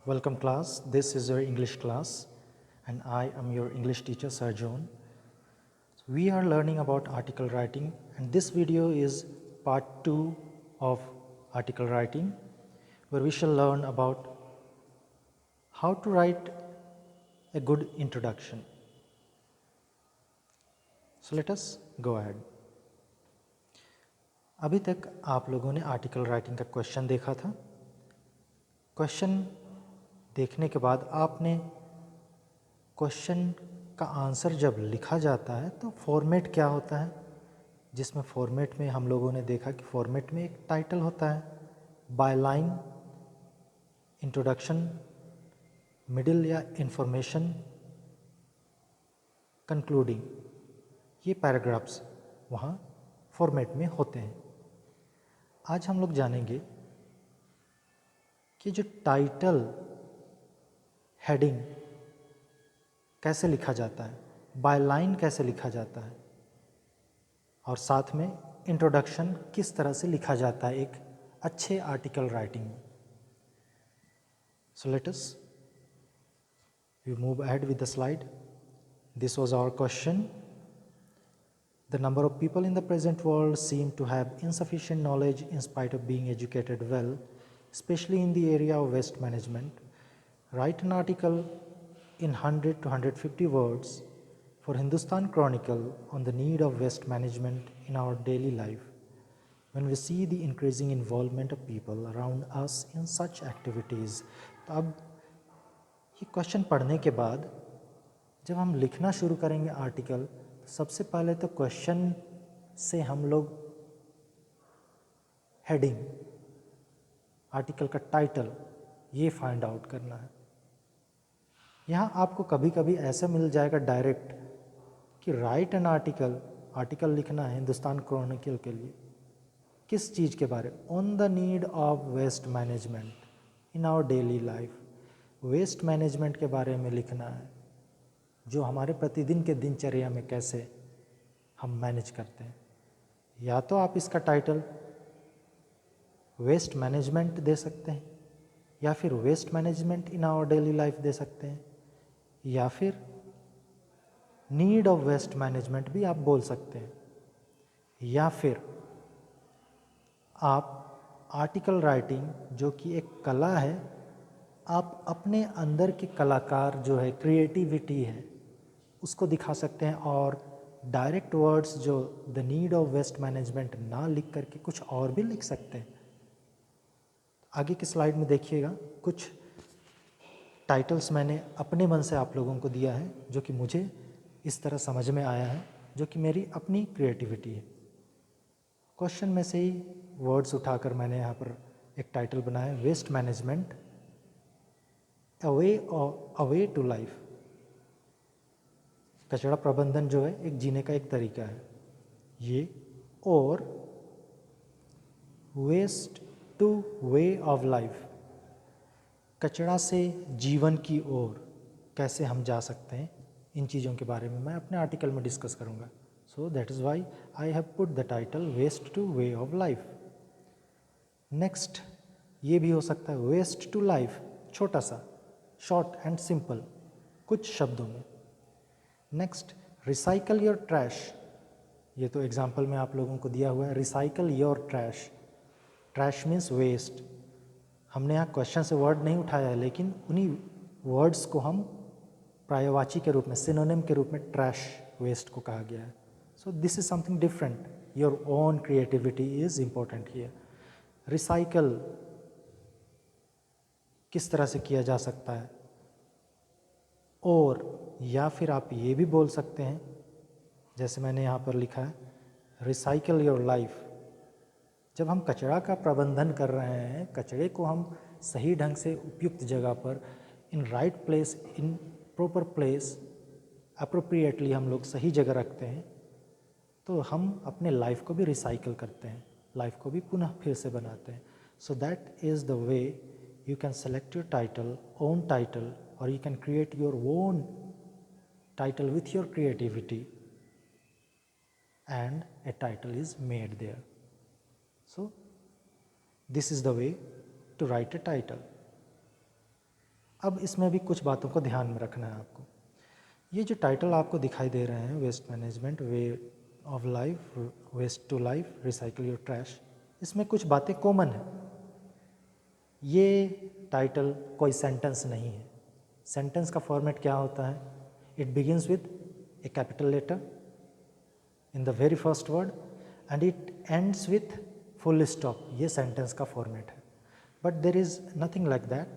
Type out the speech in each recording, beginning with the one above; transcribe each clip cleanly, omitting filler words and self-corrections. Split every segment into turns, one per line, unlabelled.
Welcome class, this is your English class and I am your English teacher Sir John. We are learning about article writing and this video is part 2 of article writing where we shall learn about how to write a good introduction. So let us go ahead. अभी तक आप लोगों ने article writing का question देखा था. Question देखने के बाद आपने क्वेश्चन का आंसर जब लिखा जाता है तो फॉर्मेट क्या होता है, जिसमें फॉर्मेट में हम लोगों ने देखा कि फॉर्मेट में एक टाइटल होता है, बाय लाइन, इंट्रोडक्शन, मिडिल या इंफॉर्मेशन, कंक्लूडिंग. ये पैराग्राफ्स वहाँ फॉर्मेट में होते हैं. आज हम लोग जानेंगे कि जो टाइटल हेडिंग कैसे लिखा जाता है, बाय लाइन कैसे लिखा जाता है और साथ में इंट्रोडक्शन किस तरह से लिखा जाता है एक अच्छे आर्टिकल राइटिंग में. So let us we move ahead with the slide. This was our question. The number of people in the present world seem to have insufficient knowledge in spite of being educated well, especially in the area of waste management. Write an article in 100 to 150 words for Hindustan Chronicle on the need of waste management in our daily life. When we see the increasing involvement of people around us in such activities, तो अब ये question पढ़ने के बाद जब हम लिखना शुरू करेंगे आर्टिकल, सबसे पहले तो क्वेश्चन से हम लोग हेडिंग, आर्टिकल का टाइटल, ये फाइंड आउट करना है. यहाँ आपको कभी कभी ऐसा मिल जाएगा डायरेक्ट कि राइट एन आर्टिकल, आर्टिकल लिखना है हिंदुस्तान क्रॉनिकल के लिए. किस चीज़ के बारे? On the need of waste management in our daily life. Waste management के बारे में लिखना है, जो हमारे प्रतिदिन के दिनचर्या में कैसे हम मैनेज करते हैं. या तो आप इसका टाइटल वेस्ट मैनेजमेंट दे सकते हैं, या फिर waste management in our daily life दे सकते हैं, या फिर नीड ऑफ वेस्ट मैनेजमेंट भी आप बोल सकते हैं. या फिर आप आर्टिकल राइटिंग, जो कि एक कला है, आप अपने अंदर के कलाकार जो है, क्रिएटिविटी है, उसको दिखा सकते हैं और डायरेक्ट वर्ड्स जो the need of waste management ना लिख करके कुछ और भी लिख सकते हैं. आगे की स्लाइड में देखिएगा, कुछ टाइटल्स मैंने अपने मन से आप लोगों को दिया है जो कि मुझे इस तरह समझ में आया है, जो कि मेरी अपनी क्रिएटिविटी है. क्वेश्चन में से ही वर्ड्स उठाकर मैंने यहाँ पर एक टाइटल बनाया, waste management a way to life. कचरा प्रबंधन जो है एक जीने का एक तरीका है ये. और waste to way of life, कचरा से जीवन की ओर कैसे हम जा सकते हैं, इन चीज़ों के बारे में मैं अपने आर्टिकल में डिस्कस करूँगा. So that is why I have put the title waste to way of life. Next ये भी हो सकता है वेस्ट टू लाइफ, छोटा सा, शॉर्ट एंड सिंपल, कुछ शब्दों में. Next recycle your trash. ये तो एग्जाम्पल में आप लोगों को दिया हुआ है, recycle your trash. Trash means waste. हमने यहाँ क्वेश्चन से वर्ड नहीं उठाया है, लेकिन उन्हीं वर्ड्स को हम पर्यायवाची के रूप में, सिनोनिम के रूप में ट्रैश, वेस्ट को कहा गया है. So this is something different. Your own creativity is important here. Recycle किस तरह से किया जा सकता है, और या फिर आप ये भी बोल सकते हैं, जैसे मैंने यहाँ पर लिखा है, रिसाइकल योर लाइफ. जब हम कचरा का प्रबंधन कर रहे हैं, कचरे को हम सही ढंग से उपयुक्त जगह पर, in right place, in proper place, appropriately हम लोग सही जगह रखते हैं, तो हम अपने लाइफ को भी रिसाइकल करते हैं, लाइफ को भी पुनः फिर से बनाते हैं. So that is the way you can select your title, own title, or you can create your own title with your creativity and a title is made there. So this is the way to write a title. अब इसमें भी कुछ बातों को ध्यान में रखना है आपको। ये जो टाइटल आपको दिखाई दे रहे हैं, waste management, way of life, waste to life, recycle your trash, इसमें कुछ बातें कॉमन हैं। ये टाइटल कोई सेंटेंस नहीं है। सेंटेंस का फॉर्मेट क्या होता है? It begins with a capital letter in the very first word and it ends with full stop. ये सेंटेंस का फॉर्मेट है। But there is nothing like that.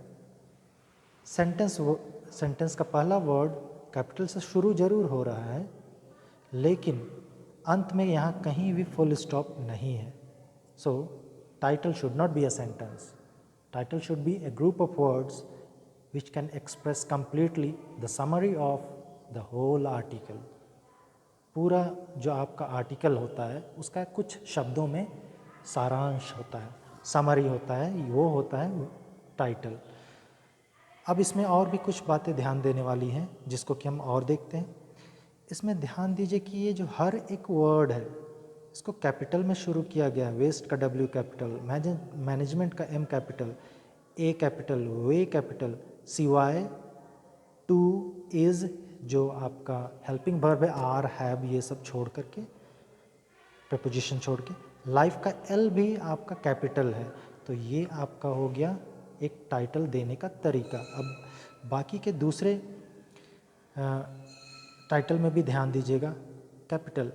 Sentence का पहला वर्ड कैपिटल से शुरू जरूर हो रहा है, लेकिन अंत में यहाँ कहीं भी फुल स्टॉप नहीं है। सो title should not be a sentence. Title should be a group of words which can express completely the summary of the whole article. पूरा जो आपका आर्टिकल होता है उसका कुछ शब्दों में सारांश होता है, समरी होता है, वो होता है टाइटल. अब इसमें और भी कुछ बातें ध्यान देने वाली हैं जिसको कि हम और देखते हैं. इसमें ध्यान दीजिए कि ये जो हर एक वर्ड है इसको कैपिटल में शुरू किया गया. वेस्ट का W कैपिटल, मैनेजमेंट का M capital, A capital, way capital, सिवाय टू, इज़, जो आपका हेल्पिंग वर्ब है, आर, हैव, ये सब छोड़ करके, प्रपोजिशन छोड़ के, लाइफ का L भी आपका कैपिटल है. तो ये आपका हो गया एक टाइटल देने का तरीका. अब बाकी के दूसरे टाइटल में भी ध्यान दीजिएगा. Capital,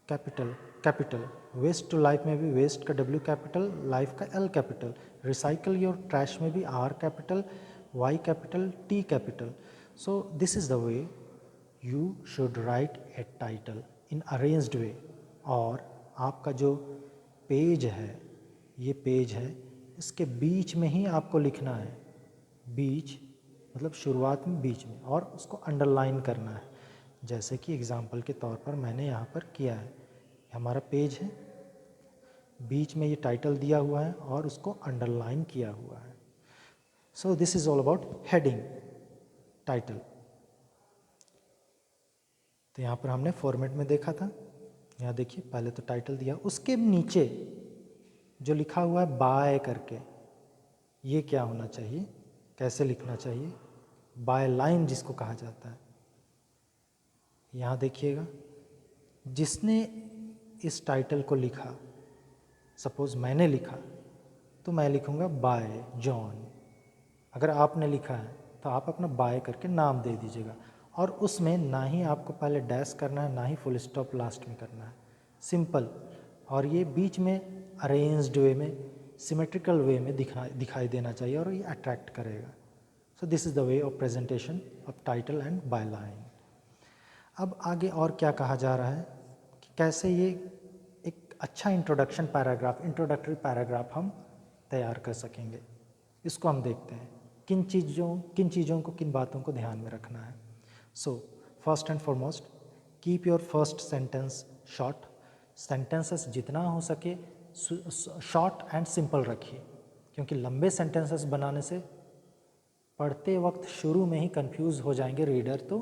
capital, capital. Waste to life में भी वेस्ट का W कैपिटल, लाइफ का L capital. Recycle your trash में भी R capital, Y capital, T capital. So this is the way you should write a title in arranged way. और आपका जो page है, ये पेज है, इसके बीच में ही आपको लिखना है. बीच मतलब शुरुआत में, बीच में, और उसको अंडरलाइन करना है. जैसे कि एग्जाम्पल के तौर पर मैंने यहाँ पर किया है. हमारा पेज है, बीच में ये टाइटल दिया हुआ है और उसको अंडरलाइन किया हुआ है. So this is all about heading title. तो यहाँ पर हमने फॉर्मेट में देखा था. यहाँ देखिए, पहले तो टाइटल दिया, उसके नीचे जो लिखा हुआ है बाय करके, ये क्या होना चाहिए, कैसे लिखना चाहिए? बाय लाइन जिसको कहा जाता है. यहाँ देखिएगा, जिसने इस टाइटल को लिखा, सपोज़ मैंने लिखा, तो मैं लिखूँगा बाय जॉन. अगर आपने लिखा है तो आप अपना बाय करके नाम दे दीजिएगा. और उसमें ना ही आपको पहले डैश करना है, ना ही फुल स्टॉप लास्ट में करना है. सिंपल. और ये बीच में अरेंज्ड वे में, सिमेट्रिकल वे में दिखाई देना चाहिए और ये अट्रैक्ट करेगा. सो this is the way of presentation of title and by line. अब आगे और क्या कहा जा रहा है कि कैसे ये एक अच्छा इंट्रोडक्शन पैराग्राफ, इंट्रोडक्टरी पैराग्राफ हम तैयार कर सकेंगे. इसको हम देखते हैं. किन चीज़ों को, किन बातों को ध्यान में रखना है. So first and foremost, keep your first sentence short. Sentences जितना हो सके शॉर्ट एंड सिंपल रखिए, क्योंकि लंबे सेंटेंसेस बनाने से पढ़ते वक्त शुरू में ही कंफ्यूज हो जाएंगे रीडर, तो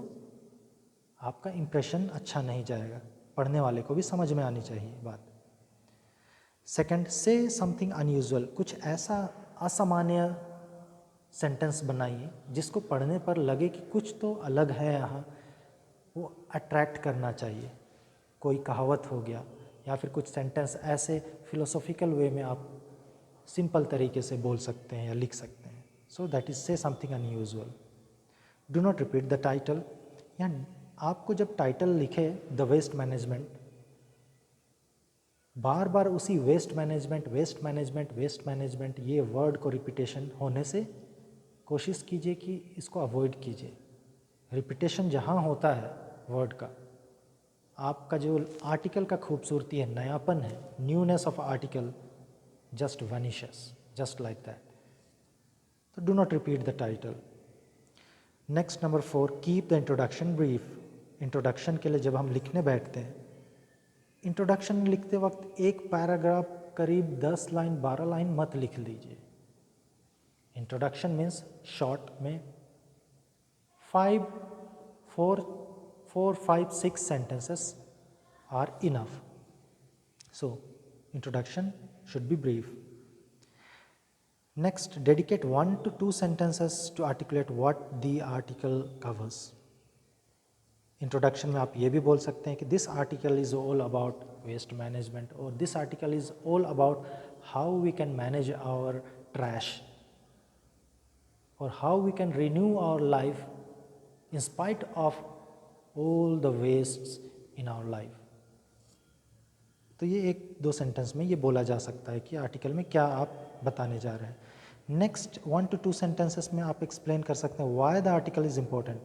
आपका इम्प्रेशन अच्छा नहीं जाएगा. पढ़ने वाले को भी समझ में आनी चाहिए बात. सेकंड, से समथिंग अनयूजुअल. कुछ ऐसा असामान्य सेंटेंस बनाइए जिसको पढ़ने पर लगे कि कुछ तो अलग है यहाँ, वो अट्रैक्ट करना चाहिए. कोई कहावत हो गया, या फिर कुछ सेंटेंस ऐसे फिलोसॉफिकल वे में आप सिंपल तरीके से बोल सकते हैं या लिख सकते हैं. So that is say something unusual. Do not repeat the title. यहाँ आपको जब टाइटल लिखे द वेस्ट मैनेजमेंट, बार बार उसी waste management, waste management, waste management, ये वर्ड को रिपीटेशन होने से कोशिश कीजिए कि इसको अवॉइड कीजिए. रिपीटेशन जहाँ होता है वर्ड का, आपका जो आर्टिकल का खूबसूरती है, नयापन है, newness of article just vanishes, just like that. तो do not repeat the title. Next, number 4, keep the introduction brief. Introduction के लिए जब हम लिखने बैठते हैं, इंट्रोडक्शन लिखते वक्त एक पैराग्राफ करीब 10 लाइन, 12 लाइन मत लिख लीजिए. इंट्रोडक्शन मीन्स शॉर्ट में 4, 5, 6 sentences are enough. So introduction should be brief. Next, dedicate 1 to 2 sentences to articulate what the article covers. Introduction में आप ये भी बोल सकते हैं कि this article is all about waste management, और this article is all about how we can manage our trash, और how we can renew our life in spite of all the wastes in our life. तो ये एक दो sentence में ये बोला जा सकता है कि आर्टिकल में क्या आप बताने जा रहे हैं। नेक्स्ट 1 to 2 सेंटेंसेस में आप एक्सप्लेन कर सकते हैं why the article is important.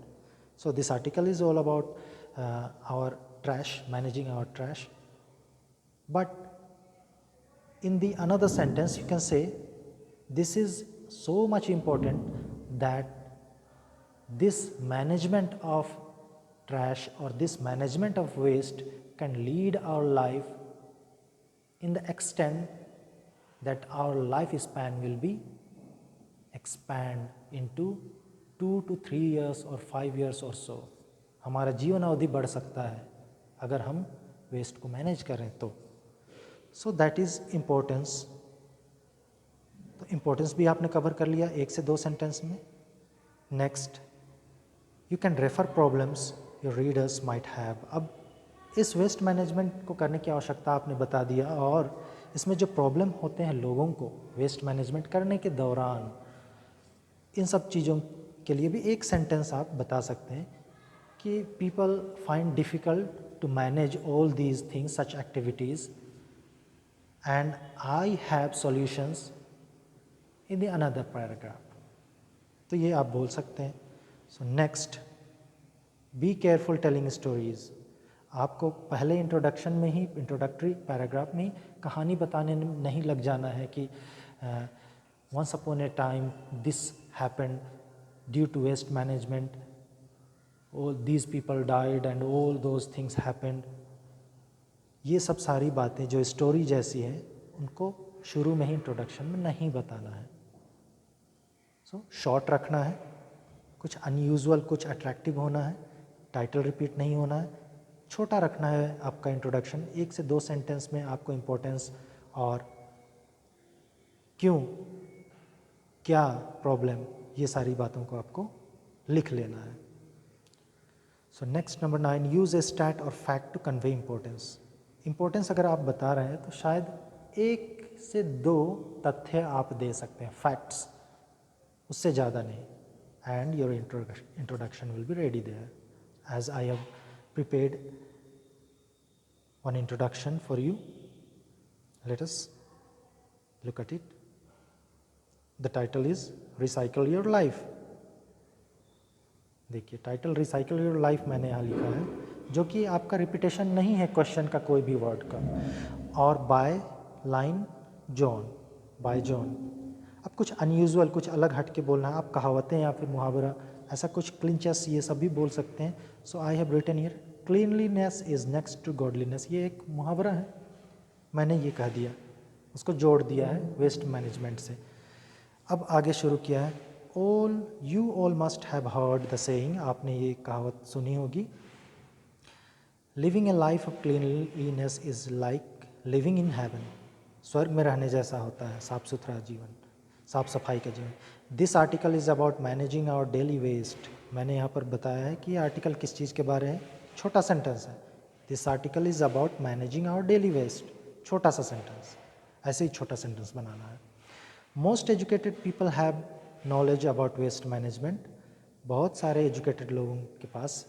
So this article is all about our trash, managing our trash, but in the another sentence you can say this is so much important that this management of trash or this management of waste can lead our life in the extent that our life span will be expand into 2 to 3 years or 5 years or so. हमारा जीवन अवधि बढ़ सकता है अगर हम waste को manage करें तो. सो दैट इज़ इम्पोर्टेंस. तो इम्पोर्टेंस भी आपने कवर कर लिया 1 से 2 सेंटेंस में. Next, you can refer problems your readers might have. अब इस वेस्ट मैनेजमेंट को करने की आवश्यकता आपने बता दिया, और इसमें जो प्रॉब्लम होते हैं लोगों को वेस्ट मैनेजमेंट करने के दौरान, इन सब चीज़ों के लिए भी एक सेंटेंस आप बता सकते हैं कि people find difficult to manage all these things, such activities, and I have solutions in the another paragraph. तो ये आप बोल सकते हैं. So next, be careful telling stories. आपको पहले इंट्रोडक्शन में ही, इंट्रोडक्टरी पैराग्राफ में ही कहानी बताने नहीं लग जाना है कि once upon a time this happened due to waste management, all these people died and all those things happened. ये सब सारी बातें जो स्टोरी जैसी हैं उनको शुरू में ही इंट्रोडक्शन में नहीं बताना है. सो शॉर्ट रखना है, कुछ अनयूजुअल, कुछ अट्रैक्टिव होना है, टाइटल रिपीट नहीं होना है, छोटा रखना है आपका इंट्रोडक्शन. 1 से 2 सेंटेंस में आपको इम्पोर्टेंस और क्यों, क्या प्रॉब्लम, ये सारी बातों को आपको लिख लेना है. So next number 9, use a stat और fact to convey importance. Importance अगर आप बता रहे हैं तो शायद 1 से 2 तथ्य आप दे सकते हैं, फैक्ट्स, उससे ज़्यादा नहीं. And your introduction will be ready there, as I have prepared one introduction for you. Let us look at it. The title is Recycle Your Life. देखिए, टाइटल रिसाइकल योर लाइफ मैंने यहाँ लिखा है, जो कि आपका रिपीटेशन नहीं है क्वेश्चन का कोई भी वर्ड का. और by line John, bye John. अब कुछ अनयूजुअल, कुछ अलग हट के बोलना है. आप कहावतें या फिर मुहावरा, ऐसा कुछ क्लिंचस, ये सब भी बोल सकते हैं. So I have written here, cleanliness is next to godliness. ये एक मुहावरा है, मैंने ये कह दिया, उसको जोड़ दिया है वेस्ट मैनेजमेंट से. अब आगे शुरू किया है, you all must have heard the saying. आपने ये कहावत सुनी होगी, living A life of cleanliness is like living in heaven. स्वर्ग में रहने जैसा होता है साफ़ सुथरा जीवन, साफ़ सफाई का जीवन. This article is about managing our daily waste. मैंने यहाँ पर बताया है कि ये आर्टिकल किस चीज़ के बारे है, छोटा सेंटेंस है. This article is about managing our daily waste, छोटा सा सेंटेंस, ऐसे ही छोटा सेंटेंस बनाना है. Most educated people have knowledge about waste management. बहुत सारे एजुकेटेड लोगों के पास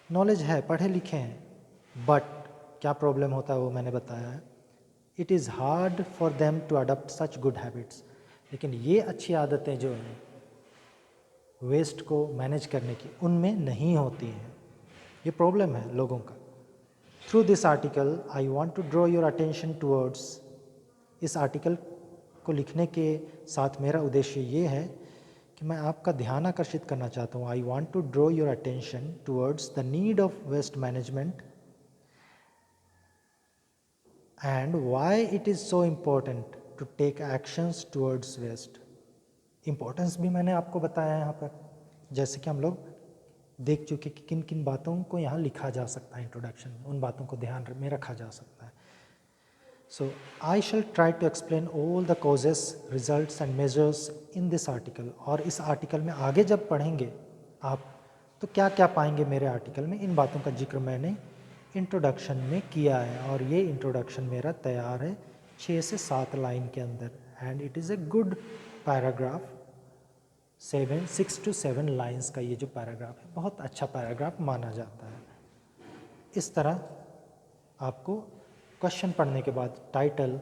नॉलेज है, पढ़े लिखे हैं, बट क्या प्रॉब्लम होता है वो मैंने बताया है. It is hard for them to adopt such good habits. लेकिन ये अच्छी आदतें जो हैं वेस्ट को मैनेज करने की, उनमें नहीं होती हैं. ये प्रॉब्लम है लोगों का. Through this article I want to draw your attention towards. इस आर्टिकल को लिखने के साथ मेरा उद्देश्य ये है कि मैं आपका ध्यान आकर्षित करना चाहता हूँ. I want to draw your attention towards the need of waste management and why it is so important to take actions towards waste. Importance भी मैंने आपको बताया है यहाँ पर, जैसे कि हम लोग देख चुके कि किन किन बातों को यहाँ लिखा जा सकता है इंट्रोडक्शन में, उन बातों को ध्यान में रखा जा सकता है. So I shall try to explain all the causes, results and measures in this article. और इस आर्टिकल में आगे जब पढ़ेंगे आप तो क्या क्या पाएंगे मेरे आर्टिकल में, इन बातों का जिक्र मैंने इंट्रोडक्शन में किया है। और ये इंट्रोडक्शन मेरा तैयार है 6 से 7 लाइन के अंदर, and it is a good paragraph. 6 to 7 lines का ये जो पैराग्राफ है बहुत अच्छा पैराग्राफ माना जाता है। इस तरह आपको क्वेश्चन पढ़ने के बाद टाइटल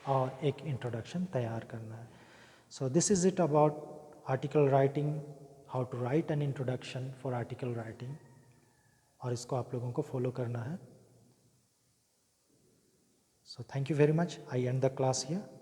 और एक इंट्रोडक्शन तैयार करना है। So this is it about article writing, how to write an introduction for article writing, और इसको आप लोगों को फॉलो करना है। So thank you very much. I end the class here.